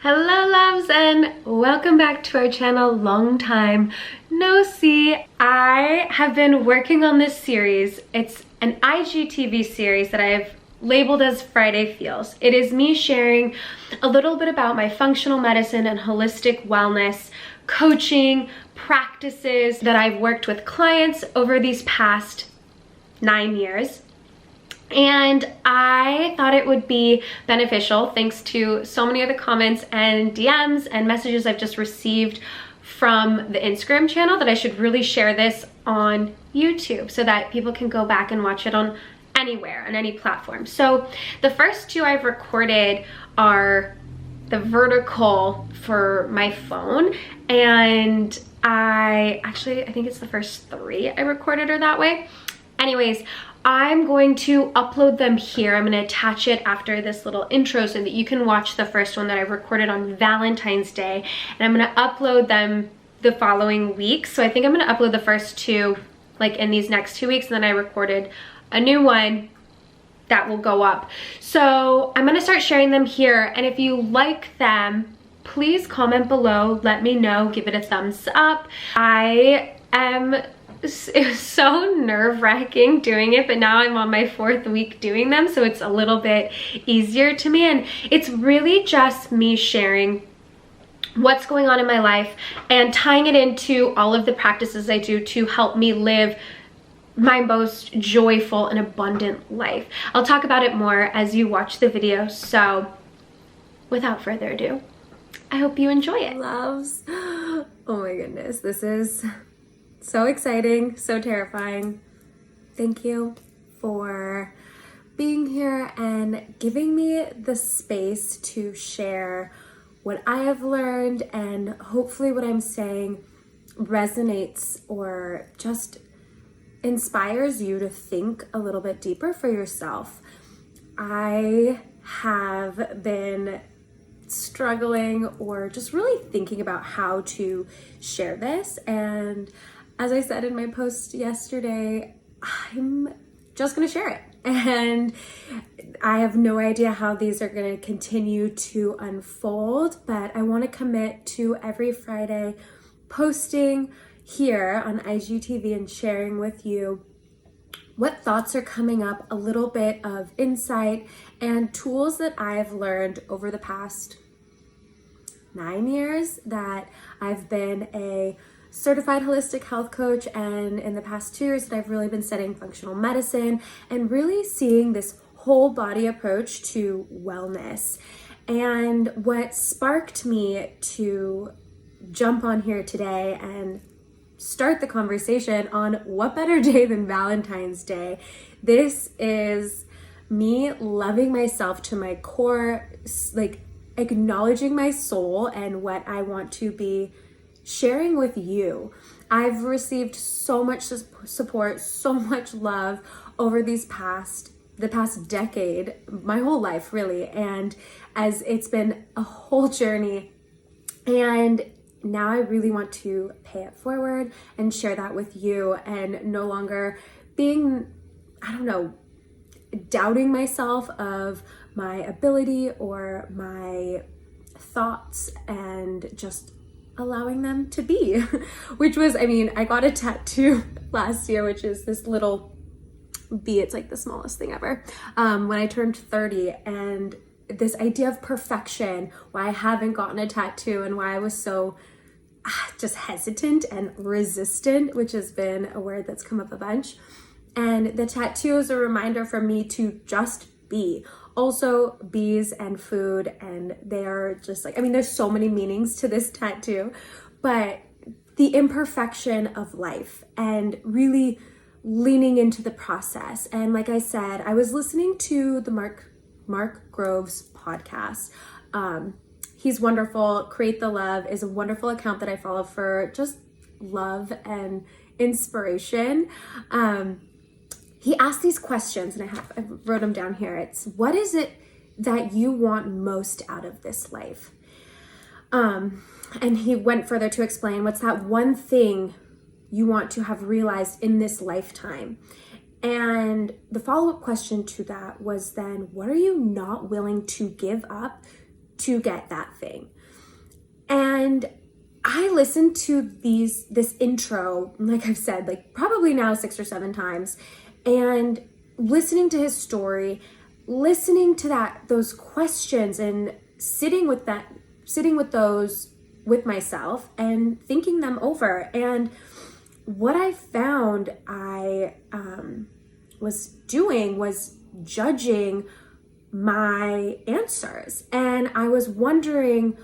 Hello loves and welcome back to our channel. Long time no see. I have been working on this series. It's an IGTV series that I've labeled as Friday Feels. It is me sharing a little bit about my functional medicine and holistic wellness coaching practices that I've worked with clients over these past 9 years. And I thought it would be beneficial, thanks to so many of the comments and DMs and messages I've just received from the Instagram channel, that I should really share this on YouTube so that people can go back and watch it on anywhere, on any platform. So the first two I've recorded are the vertical for my phone, and I think it's the first three I recorded are that way. Anyways, I'm going to upload them here. I'm going to attach it after this little intro so that you can watch the first one that I recorded on Valentine's Day. And I'm going to upload them the following week. So I think I'm going to upload the first two like in these next 2 weeks, and then I recorded a new one that will go up. So I'm going to start sharing them here. And if you like them, please comment below. Let me know. Give it a thumbs up. It was so nerve-wracking doing it, but now I'm on my 4th week doing them, so it's a little bit easier to me. And it's really just me sharing what's going on in my life and tying it into all of the practices I do to help me live my most joyful and abundant life. I'll talk about it more as you watch the video, so without further ado, I hope you enjoy it. Loves, oh my goodness, this is so exciting, so terrifying. Thank you for being here and giving me the space to share what I have learned, and hopefully what I'm saying resonates or just inspires you to think a little bit deeper for yourself. I have been struggling or just really thinking about how to share this, and as I said in my post yesterday, I'm just gonna share it. And I have no idea how these are gonna continue to unfold, but I wanna commit to every Friday posting here on IGTV and sharing with you what thoughts are coming up, a little bit of insight and tools that I've learned over the past 9 years that I've been a certified holistic health coach, and in the past 2 years that I've really been studying functional medicine and really seeing this whole body approach to wellness. And what sparked me to jump on here today and start the conversation on what better day than Valentine's Day. This is me loving myself to my core, like acknowledging my soul and what I want to be sharing with you. I've received so much support, so much love over the past decade, my whole life really, and as it's been a whole journey, and now I really want to pay it forward and share that with you, and no longer being, doubting myself of my ability or my thoughts, and just allowing them to be, which was, I got a tattoo last year, which is this little bee. It's like the smallest thing ever. When I turned 30, and this idea of perfection, why I haven't gotten a tattoo and why I was so just hesitant and resistant, which has been a word that's come up a bunch. And the tattoo is a reminder for me to just be. Also, bees and food, and they are just like, there's so many meanings to this tattoo, but the imperfection of life and really leaning into the process. And like I said, I was listening to the Mark Groves podcast. He's wonderful. Create the Love is a wonderful account that I follow for just love and inspiration. He asked these questions, and I wrote them down here. It's, what is it that you want most out of this life? And he went further to explain, what's that one thing you want to have realized in this lifetime? And the follow-up question to that was then, what are you not willing to give up to get that thing. And I listened to this intro, like I've said, like probably now 6 or 7 times, and listening to his story, listening to those questions and sitting with those with myself and thinking them over. And what I found I was doing was judging my answers. And I was wondering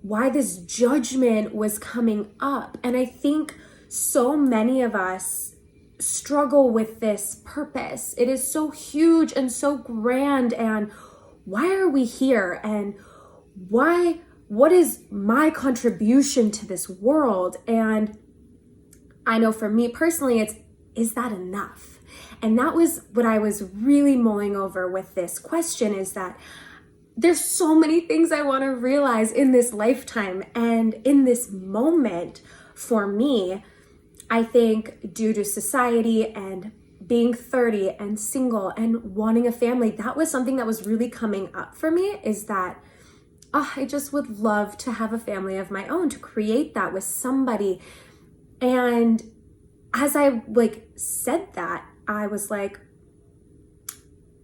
why this judgment was coming up. And I think so many of us struggle with this purpose. It is so huge and so grand. And why are we here? And what is my contribution to this world? And I know for me personally, is that enough? And that was what I was really mulling over with this question, is that there's so many things I want to realize in this lifetime and in this moment. For me, I think due to society and being 30 and single and wanting a family, that was something that was really coming up for me, is that I just would love to have a family of my own, to create that with somebody. And as I said that, I was like,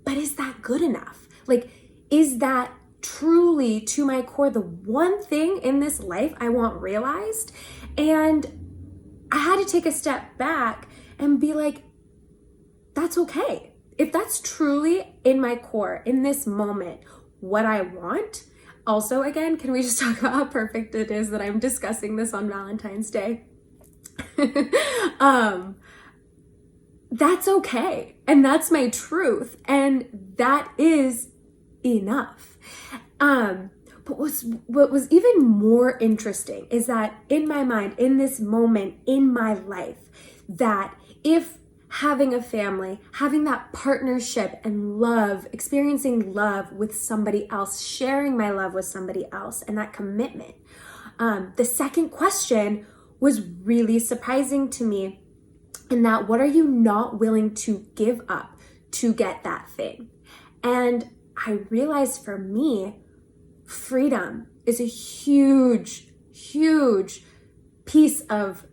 but is that good enough? Is that truly to my core the one thing in this life I want realized? And I had to take a step back and be like, that's okay. If that's truly in my core, in this moment, what I want. Also, again, can we just talk about how perfect it is that I'm discussing this on Valentine's Day? That's okay. And that's my truth. And that is enough. But what was even more interesting is that in my mind, in this moment in my life, that if having a family, having that partnership and love, experiencing love with somebody else, sharing my love with somebody else, and that commitment, the second question was really surprising to me, in that what are you not willing to give up to get that thing? And I realized for me, freedom is a huge, huge piece of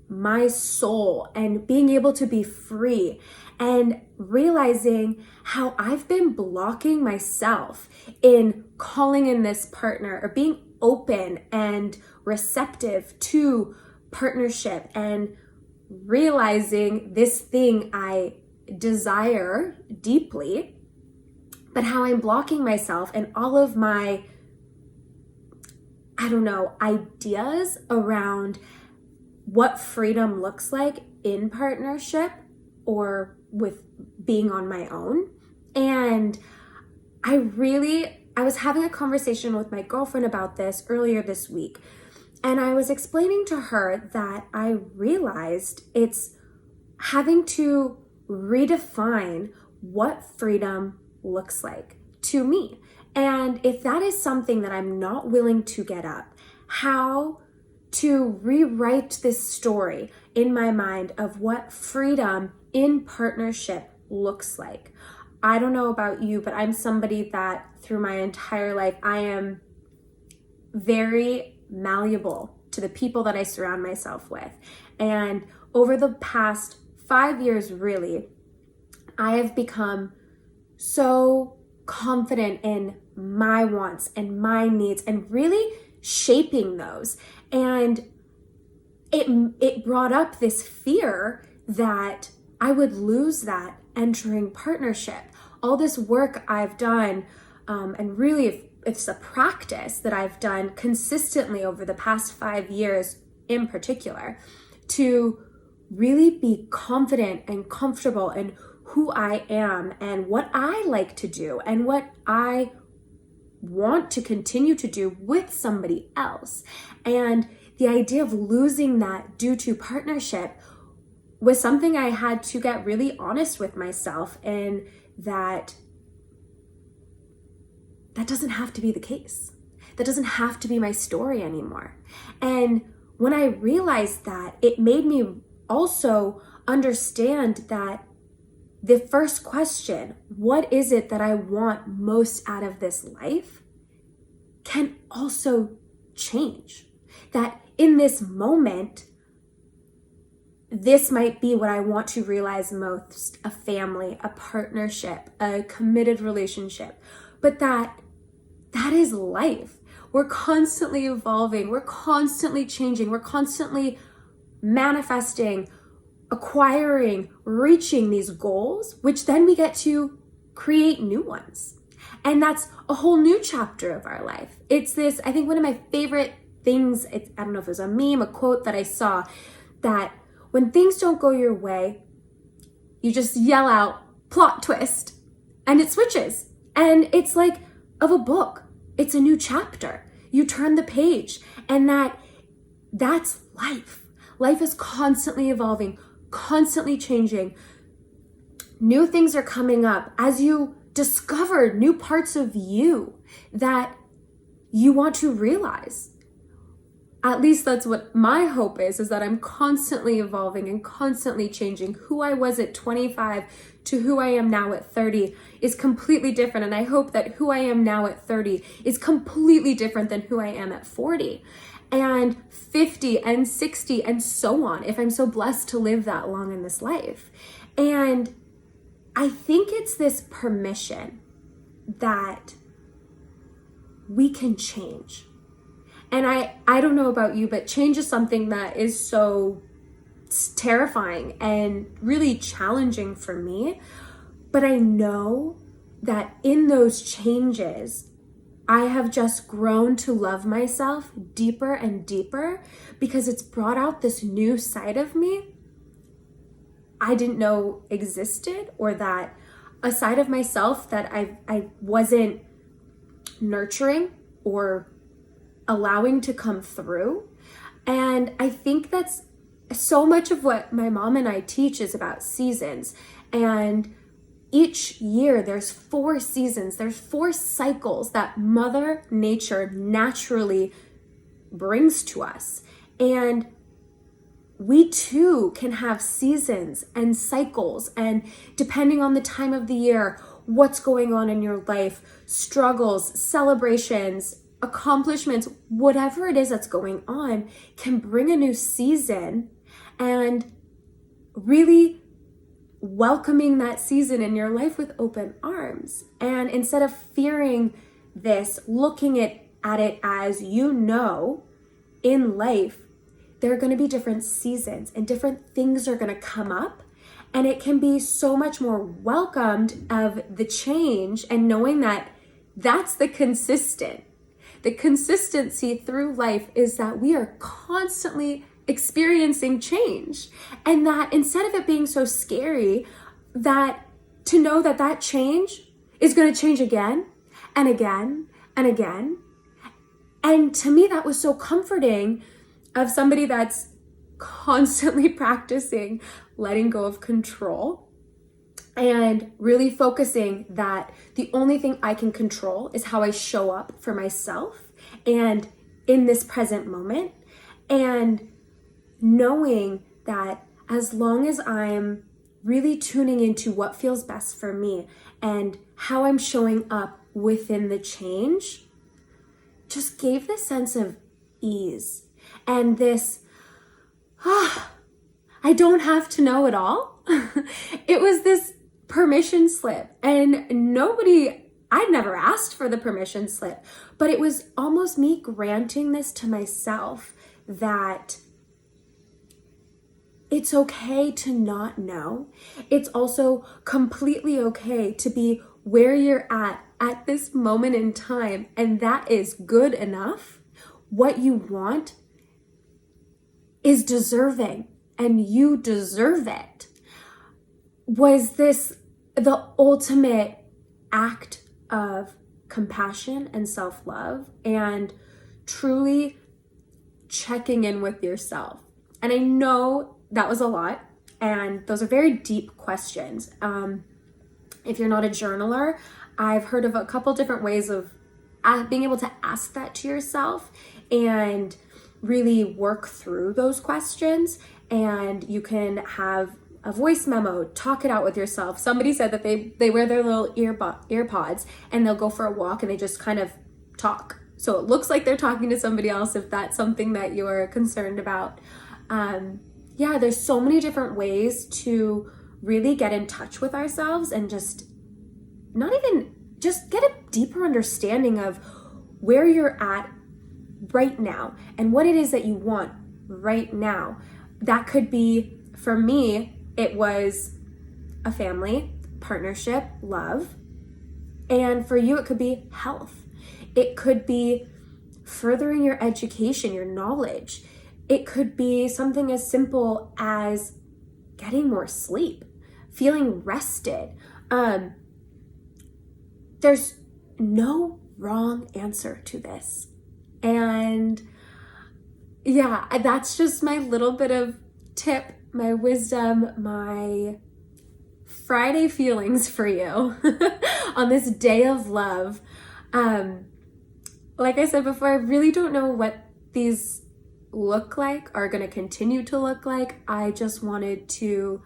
my soul, and being able to be free, and realizing how I've been blocking myself in calling in this partner, or being open and receptive to partnership, and realizing this thing I desire deeply, but how I'm blocking myself and all of my, ideas around what freedom looks like in partnership or with being on my own. And I was having a conversation with my girlfriend about this earlier this week. And I was explaining to her that I realized it's having to redefine what freedom looks like to me. And if that is something that I'm not willing to get up, how to rewrite this story in my mind of what freedom in partnership looks like. I don't know about you, but I'm somebody that through my entire life, I am very malleable to the people that I surround myself with. And over the past 5 years, really, I have become so confident in my wants and my needs, and really shaping those. And it brought up this fear that I would lose that entering partnership. All this work I've done, and really it's a practice that I've done consistently over the past 5 years in particular, to really be confident and comfortable in who I am and what I like to do and what I want to continue to do with somebody else. And the idea of losing that due to partnership was something I had to get really honest with myself, and that doesn't have to be the case. That doesn't have to be my story anymore. And when I realized that, it made me also understand that the first question, what is it that I want most out of this life, can also change. That in this moment, this might be what I want to realize most: a family, a partnership, a committed relationship. But that is life. We're constantly evolving. We're constantly changing. We're constantly manifesting, acquiring, reaching these goals, which then we get to create new ones. And that's a whole new chapter of our life. It's this, I think one of my favorite things, I don't know if it was a meme, a quote that I saw, that when things don't go your way, you just yell out, plot twist, and it switches. And it's like of a book. It's a new chapter. You turn the page, and that's life. Life is constantly evolving, constantly changing. New things are coming up as you discover new parts of you that you want to realize. At least that's what my hope is that I'm constantly evolving and constantly changing. Who I was at 25 to who I am now at 30 is completely different. And I hope that who I am now at 30 is completely different than who I am at 40 and 50 and 60 and so on, if I'm so blessed to live that long in this life. And I think it's this permission that we can change. And I don't know about you, but change is something that is so terrifying and really challenging for me. But I know that in those changes, I have just grown to love myself deeper and deeper because it's brought out this new side of me I didn't know existed, or that a side of myself that I wasn't nurturing or allowing to come through. And I think that's so much of what my mom and I teach is about seasons. And each year there's 4 seasons, there's 4 cycles that Mother Nature naturally brings to us. And we too can have seasons and cycles, and depending on the time of the year, what's going on in your life, struggles, celebrations, accomplishments, whatever it is that's going on can bring a new season, and really welcoming that season in your life with open arms. And instead of fearing this, looking at it as, in life, there are going to be different seasons and different things are going to come up, and it can be so much more welcomed of the change, and knowing that that's the consistency through life is that we are constantly experiencing change, and that instead of it being so scary, that to know that that change is going to change again and again and again. And to me, that was so comforting of somebody that's constantly practicing letting go of control and really focusing that the only thing I can control is how I show up for myself and in this present moment, and knowing that as long as I'm really tuning into what feels best for me and how I'm showing up within the change, just gave this sense of ease and this, I don't have to know it all. It was this permission slip, and I'd never asked for the permission slip, but it was almost me granting this to myself, that it's okay to not know. It's also completely okay to be where you're at this moment in time, and that is good enough. What you want is deserving, and you deserve it. Was this the ultimate act of compassion and self-love and truly checking in with yourself? And I know that was a lot, and those are very deep questions. If you're not a journaler, I've heard of a couple different ways of being able to ask that to yourself and really work through those questions. And you can have a voice memo, talk it out with yourself. Somebody said that they wear their little earpods and they'll go for a walk and they just kind of talk so it looks like they're talking to somebody else if that's something that you're concerned about. Yeah, there's so many different ways to really get in touch with ourselves and just get a deeper understanding of where you're at right now and what it is that you want right now. That could be, for me, it was a family, partnership, love. And for you, it could be health. It could be furthering your education, your knowledge. It could be something as simple as getting more sleep, feeling rested. There's no wrong answer to this. And yeah, that's just my little bit of tip, my wisdom, my Friday feelings for you on this day of love. Like I said before, I really don't know what these look like, are going to continue to look like. I just wanted to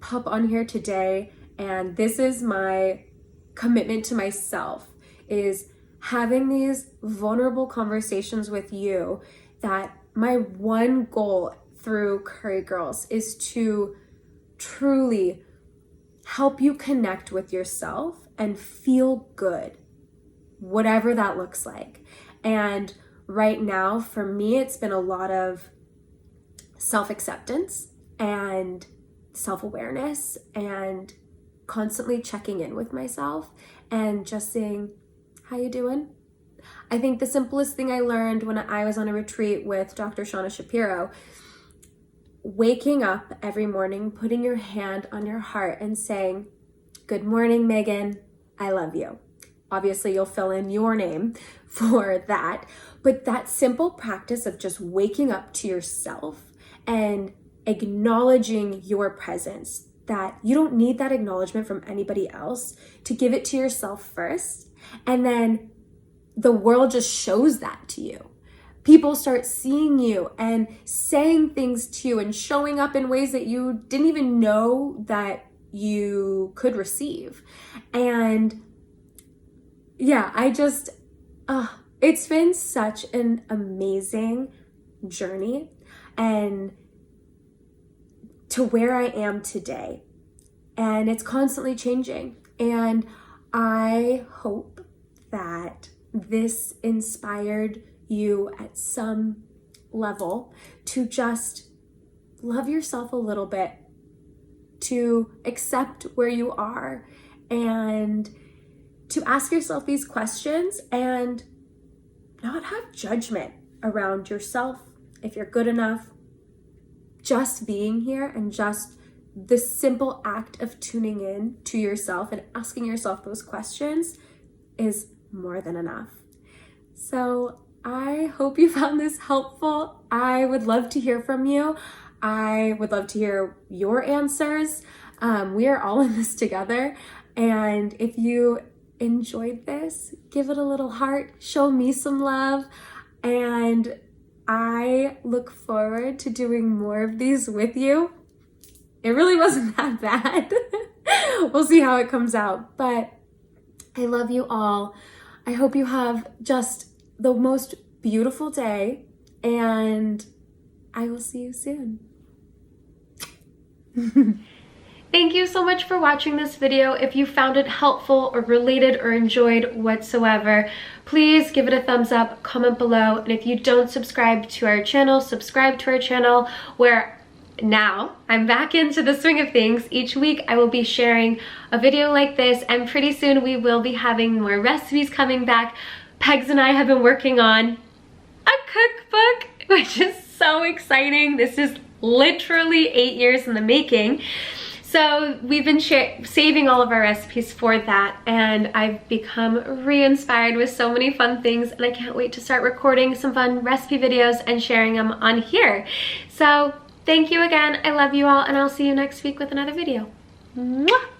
pop on here today, and this is my commitment to myself, is having these vulnerable conversations with you. That my one goal through Curry Girls is to truly help you connect with yourself and feel good, whatever that looks like. And right now, for me, it's been a lot of self-acceptance and self-awareness and constantly checking in with myself and just saying, how you doing? I think the simplest thing I learned when I was on a retreat with Dr. Shauna Shapiro, waking up every morning, putting your hand on your heart and saying, good morning, Megan, I love you. Obviously, you'll fill in your name for that. But that simple practice of just waking up to yourself and acknowledging your presence, that you don't need that acknowledgement from anybody else, to give it to yourself first. And then the world just shows that to you. People start seeing you and saying things to you and showing up in ways that you didn't even know that you could receive. And yeah, it's been such an amazing journey, and to where I am today. And it's constantly changing. And I hope that this inspired you at some level to just love yourself a little bit, to accept where you are, and to ask yourself these questions and not have judgment around yourself, if you're good enough. Just being here and just the simple act of tuning in to yourself and asking yourself those questions is more than enough. So I hope you found this helpful. I would love to hear from you. I would love to hear your answers. We are all in this together. And if you enjoyed this, give it a little heart, show me some love, and I look forward to doing more of these with you. It really wasn't that bad. We'll see how it comes out, but I love you all. I hope you have just the most beautiful day, and I will see you soon. Thank you so much for watching this video. If you found it helpful or related or enjoyed whatsoever, please give it a thumbs up, comment below. And if you don't subscribe to our channel, subscribe to our channel, where now I'm back into the swing of things. Each week I will be sharing a video like this, and pretty soon we will be having more recipes coming back. Pegs and I have been working on a cookbook, which is so exciting. This is literally 8 years in the making. So we've been saving all of our recipes for that, and I've become re-inspired with so many fun things, and I can't wait to start recording some fun recipe videos and sharing them on here. So thank you again. I love you all, and I'll see you next week with another video. Mwah!